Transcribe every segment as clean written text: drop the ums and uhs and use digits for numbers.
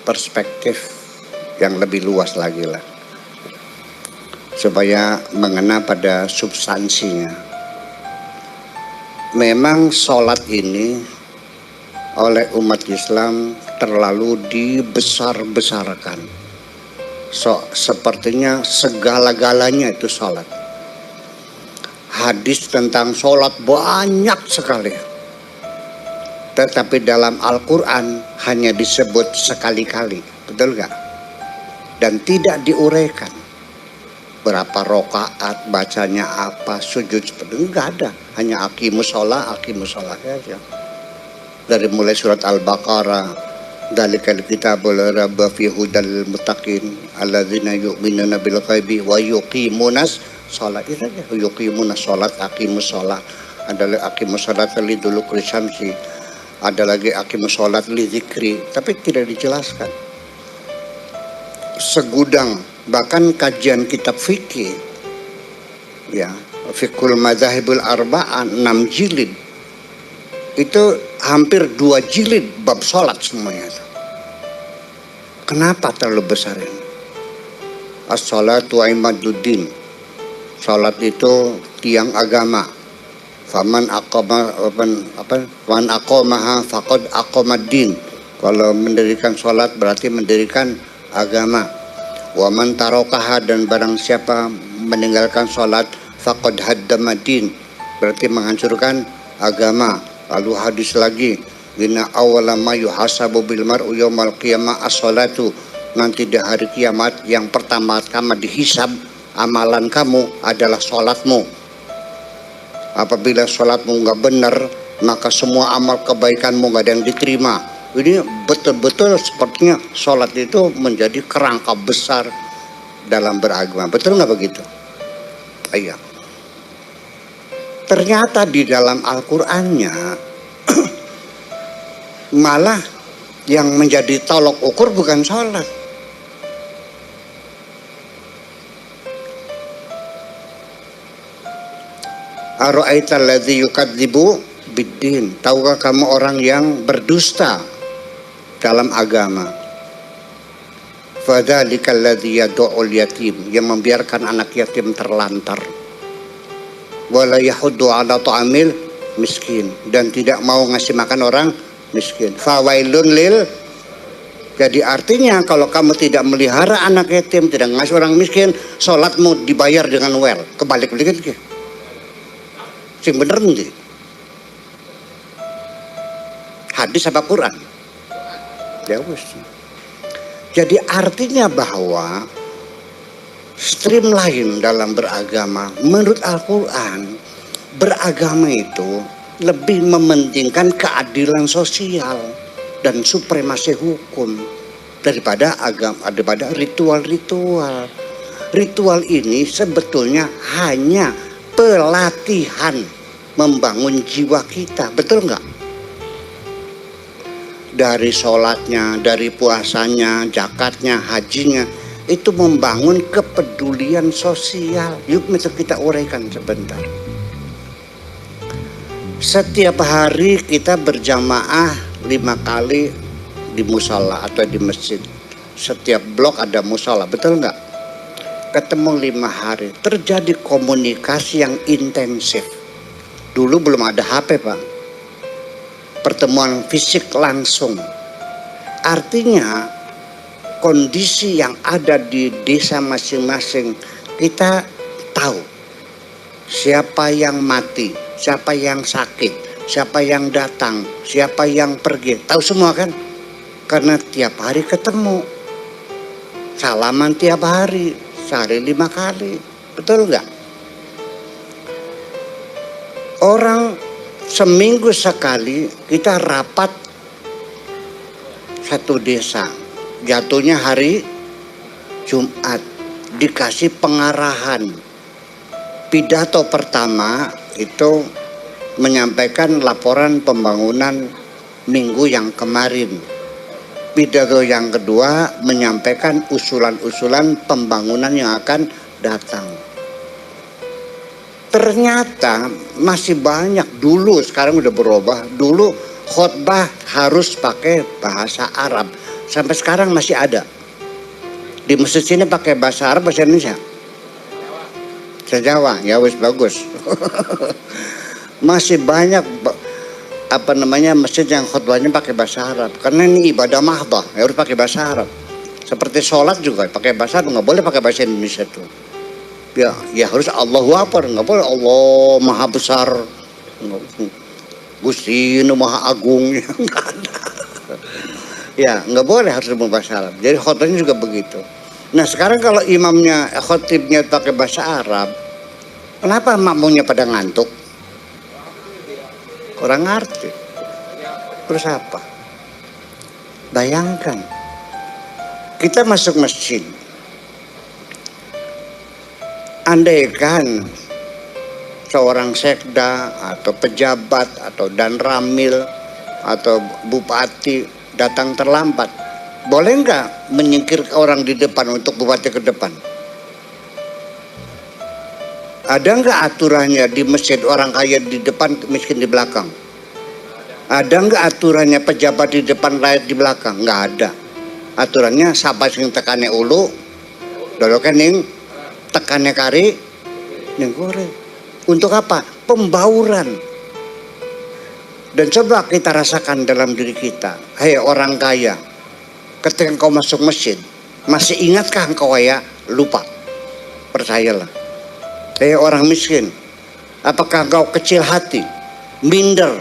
perspektif yang lebih luas lagi lah, supaya mengena pada substansinya. Memang sholat ini oleh umat Islam terlalu dibesar-besarkan. Sepertinya segala-galanya itu sholat. Hadis tentang sholat banyak sekali. Tetapi dalam Al-Quran hanya disebut sekali-kali. Betul gak? Dan tidak diuraikan. Berapa rokaat, bacanya apa, sujud seperti itu nggak ada. Hanya aqimus sholat saja. Dari mulai surat Al-Baqarah, Dzalikal kitabul la raiba fihi hudal muttaqin alladzina yu'minuna bil ghaibi wa yuqimunas sholat. Itu saja, yuqimunas sholat, aqimus sholat. Ada lagi aqimus sholat liduluki syamsi, ada lagi aqimus sholat li dzikri, tapi tidak dijelaskan. Segudang, bahkan kajian kitab fikih, ya, Fiqhul Madzhabul Arba'ah 6 jilid, itu hampir 2 jilid bab sholat semuanya. Kenapa terlalu besar ini? As-sholatu imaduddin, sholat itu tiang agama. Faman aqamaha faqad aqamaddin. Kalau mendirikan sholat berarti mendirikan agama. Wa man tarakaha, dan barang siapa meninggalkan sholat faqad haddamaddin, berarti menghancurkan agama. Lalu hadis lagi, inna awwala ma yuhasabu bil mar'u yaumal qiyamah as-sholatu, nanti di hari kiamat yang pertama-tama dihisab amalan kamu adalah sholatmu. Apabila sholatmu nggak benar, maka semua amal kebaikanmu nggak ada yang diterima. Ini betul-betul sepertinya sholat itu menjadi kerangka besar dalam beragama. Betul nggak begitu? Iya. Ternyata di dalam Al-Qur'annya malah yang menjadi tolok ukur bukan sholat. Ara'aital ladzi yukadzibu biddin. Tahukah kamu orang yang berdusta dalam agama? Fadzalikal ladzi yad'ul yatim, yang membiarkan anak yatim terlantar. Wala yahuddu 'ala ta'amil miskin, dan tidak mau ngasih makan orang miskin. Fawailun lil, jadi artinya kalau kamu tidak melihara anak yatim, tidak ngasih orang miskin, sholatmu dibayar dengan well. Kebalik-balik gitu. Sing bener nanti. Hadis apa Quran? Ya wis. Jadi artinya bahwa streamline dalam beragama, menurut Al-Quran, beragama itu lebih mementingkan keadilan sosial dan supremasi hukum daripada agama, daripada ritual-ritual. Ritual ini sebetulnya hanya pelatihan membangun jiwa kita, betul nggak? Dari sholatnya, dari puasanya, zakatnya, hajinya, itu membangun kepedulian sosial. Yuk kita uraikan sebentar. Setiap hari kita berjamaah 5 kali di musola atau di masjid. Setiap blok ada musola, betul nggak? Ketemu 5 hari, terjadi komunikasi yang intensif. Dulu belum ada HP, Pak. Pertemuan fisik langsung. Artinya kondisi yang ada di desa masing-masing, kita tahu siapa yang mati, siapa yang sakit, siapa yang datang, siapa yang pergi. Tahu semua kan? Karena tiap hari ketemu. Salaman tiap hari, sehari 5 kali. Betul nggak? Orang seminggu sekali kita rapat satu desa. Jatuhnya hari Jumat, dikasih pengarahan. Pidato pertama itu menyampaikan laporan pembangunan minggu yang kemarin. Pidato yang kedua menyampaikan usulan-usulan pembangunan yang akan datang. Ternyata masih banyak, dulu sekarang udah berubah. Dulu khotbah harus pakai bahasa Arab. sampai sekarang masih ada. Di masjid sini pakai bahasa Arab, bahasa Indonesia. Bahasa Jawa, ya wis bagus. Masih banyak masjid yang khutbahnya pakai bahasa Arab. Karena ini ibadah mahdah, ya harus pakai bahasa Arab. Seperti sholat juga pakai bahasa Arab, nggak boleh pakai bahasa Indonesia tuh. Ya harus Allahu Akbar, nggak boleh Allah Maha Besar, Gusti Maha Agung, ya nggak ada. Ya nggak boleh, harus berbahasa Arab. Jadi khotbahnya juga begitu. Nah sekarang kalau imamnya khotibnya pakai bahasa Arab, kenapa makmumnya pada ngantuk? Kurang ngerti. Terus apa? Bayangkan, kita masuk masjid. Andaikan seorang sekda atau pejabat atau dan ramil atau bupati datang terlambat, boleh nggak menyingkir orang di depan untuk bupati ke depan? Ada nggak aturannya di masjid orang kaya di depan, miskin di belakang? Ada nggak aturannya pejabat di depan, rakyat di belakang? Nggak ada. Aturannya sahabat sing tekane ulu, dolo kening tekane kari, ning gore. Untuk apa? Pembauran. Dan coba kita rasakan dalam diri kita. Hei orang kaya, ketika kau masuk masjid, masih ingatkah engkau kaya? Lupa. Percayalah. Hei orang miskin, apakah engkau kecil hati, minder,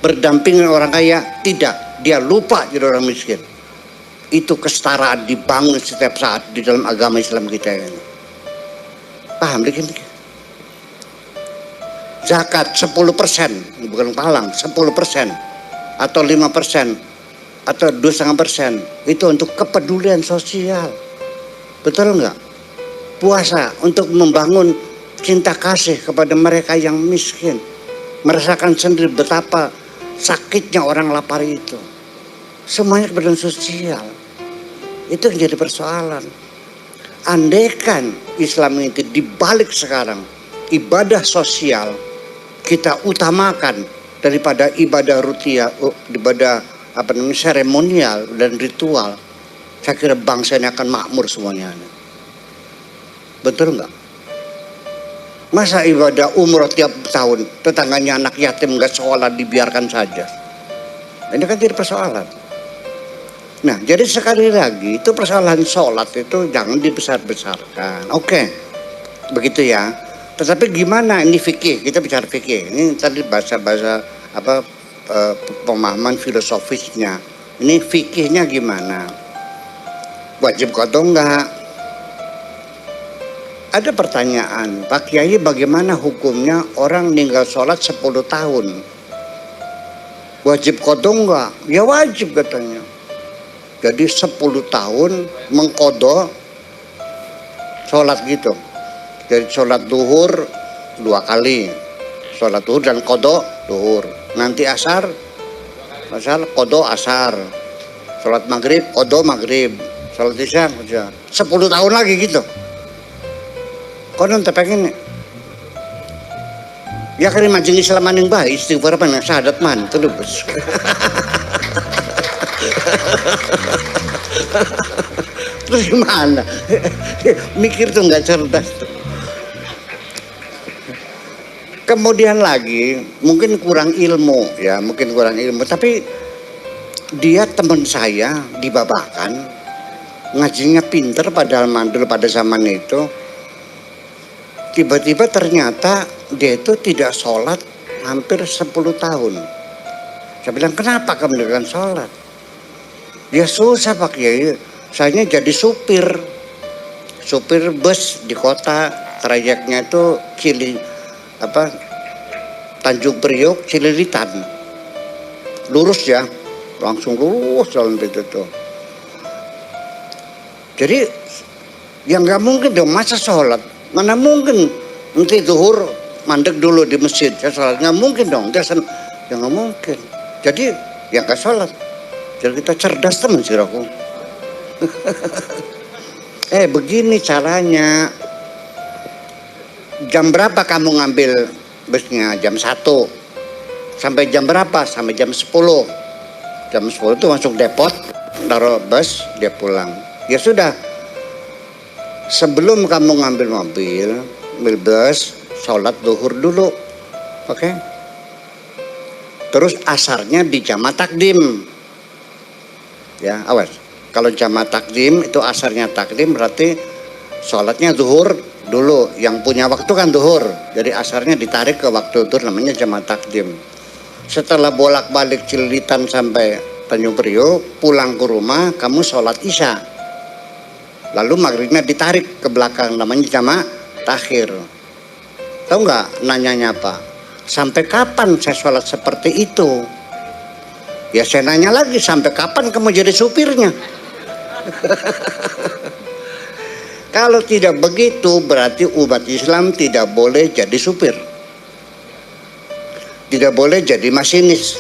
berdampingan orang kaya? Tidak. Dia lupa jadi orang miskin. Itu kesetaraan dibangun setiap saat di dalam agama Islam kita ini. Paham dikit? Zakat 10%, bukan palang, 10% atau 5% atau 2,5%, itu untuk kepedulian sosial. Betul enggak? Puasa untuk membangun cinta kasih kepada mereka yang miskin, merasakan sendiri betapa sakitnya orang lapar itu. Semuanya kepedulian sosial. Itu yang jadi persoalan. Andaikan Islam ini dibalik sekarang, ibadah sosial kita utamakan daripada ibadah rutia, ibadah seremonial dan ritual, saya kira bangsa ini akan makmur semuanya. Betul enggak? Masa ibadah umroh tiap tahun, tetangganya anak yatim nggak sekolah dibiarkan saja? Ini kan jadi persoalan. Nah, jadi sekali lagi itu persoalan sholat itu jangan dibesar-besarkan. Oke, begitu ya. Tetapi gimana ini fikih? Kita bicara fikih. Ini tadi bahasa-bahasa pemahaman filosofisnya. Ini fikihnya gimana? Wajib qadha enggak? Ada pertanyaan, Pak Kiai, bagaimana hukumnya orang meninggal sholat 10 tahun? Wajib qadha enggak? Ya wajib katanya. Jadi 10 tahun mengqadha sholat gitu. Jadi sholat duhur 2 kali, sholat duhur dan qadha duhur. Nanti asar qadha asar, sholat maghrib qadha maghrib, sholat isya 10 tahun lagi gitu. Konon pengen ya kari majeng Islam maning bae istighfar pan syahadat man terus. Terus gimana? Mikir tuh nggak cerdas. Kemudian lagi mungkin kurang ilmu ya, mungkin kurang ilmu. Tapi dia teman saya di Babakan, ngajinya pinter padahal mandul pada zaman itu. Tiba-tiba ternyata dia itu tidak sholat hampir 10 tahun. Saya bilang, kenapa kamu tidak sholat? Ya susah Pak Kiai, saya jadi supir bus di kota, trayeknya itu Tanjung Priok Cililitan, lurus ya, langsung lurus jalan itu tuh. Jadi ya nggak mungkin dong, masa sholat, mana mungkin nanti zuhur mandek dulu di masjid, ya sholat nggak mungkin dong, ya nggak mungkin. Jadi ya nggak sholat. Jadi kita cerdas teman sih aku. Begini caranya. Jam berapa kamu ngambil busnya? Jam 1. Sampai jam berapa? Sampai jam 10. Jam 10 itu masuk depot. taruh bus, dia pulang. Ya sudah, sebelum kamu ngambil mobil bus, sholat zuhur dulu, oke? Terus asarnya di jamaah takdim. Ya, awas. Kalau jamaah takdim itu asarnya takdim, berarti sholatnya zuhur dulu. Yang punya waktu kan zuhur, jadi asarnya ditarik ke waktu zuhur, namanya jamaah takdim. Setelah bolak-balik Cililitan sampai Tanjung Priok, pulang ke rumah kamu sholat isya. Lalu maghribnya ditarik ke belakang, namanya jamaah takhir. Tahu nggak nanyanya apa? Sampai kapan saya sholat seperti itu? Ya saya nanya lagi, sampai kapan kamu jadi supirnya? Kalau tidak begitu berarti umat Islam tidak boleh jadi supir, tidak boleh jadi masinis,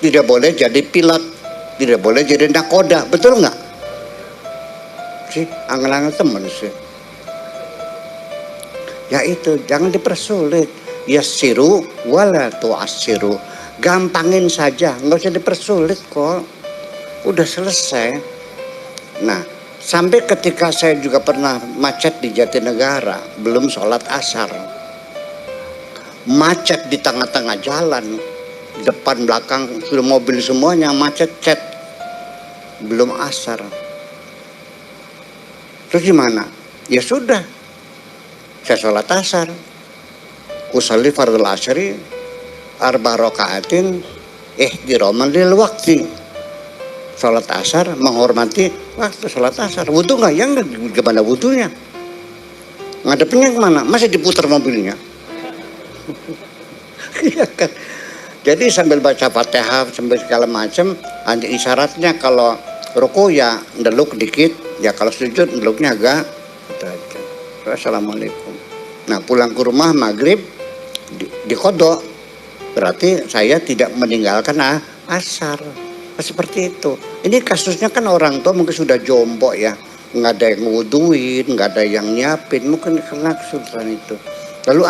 tidak boleh jadi pilot, tidak boleh jadi nakoda, betul nggak? Sih, angan-angan temen sih. Ya itu, jangan dipersulit. Yassiru wala tu'assiru. Gampangin saja, nggak usah dipersulit kok. Udah selesai. Nah, sampai ketika saya juga pernah macet di Jatinegara, belum sholat asar. Macet di tengah-tengah jalan, depan belakang sudah mobil semuanya macet, belum asar. Terus gimana? Ya sudah, saya sholat asar. Usalli fardhu asri arba rakaatin ihtiraman lil waqti. Sholat asar menghormati waktu sholat asar. Wudu nggak? Ya nggak, gimana wudunya? Ngadepnya kemana? Masih diputar mobilnya. Iya kan? Jadi sambil baca Fatihah sambil segala macam, ada isyaratnya. Kalau ruku ya ndeluk dikit, ya kalau sujud ndeluknya agak. Assalamualaikum. Nah pulang ke rumah maghrib dikodok, berarti saya tidak meninggalkan asar. Seperti itu. Ini kasusnya kan orang tua mungkin sudah jompo ya, nggak ada yang nguduin, nggak ada yang nyiapin, mungkin karena kesulitan itu. Lalu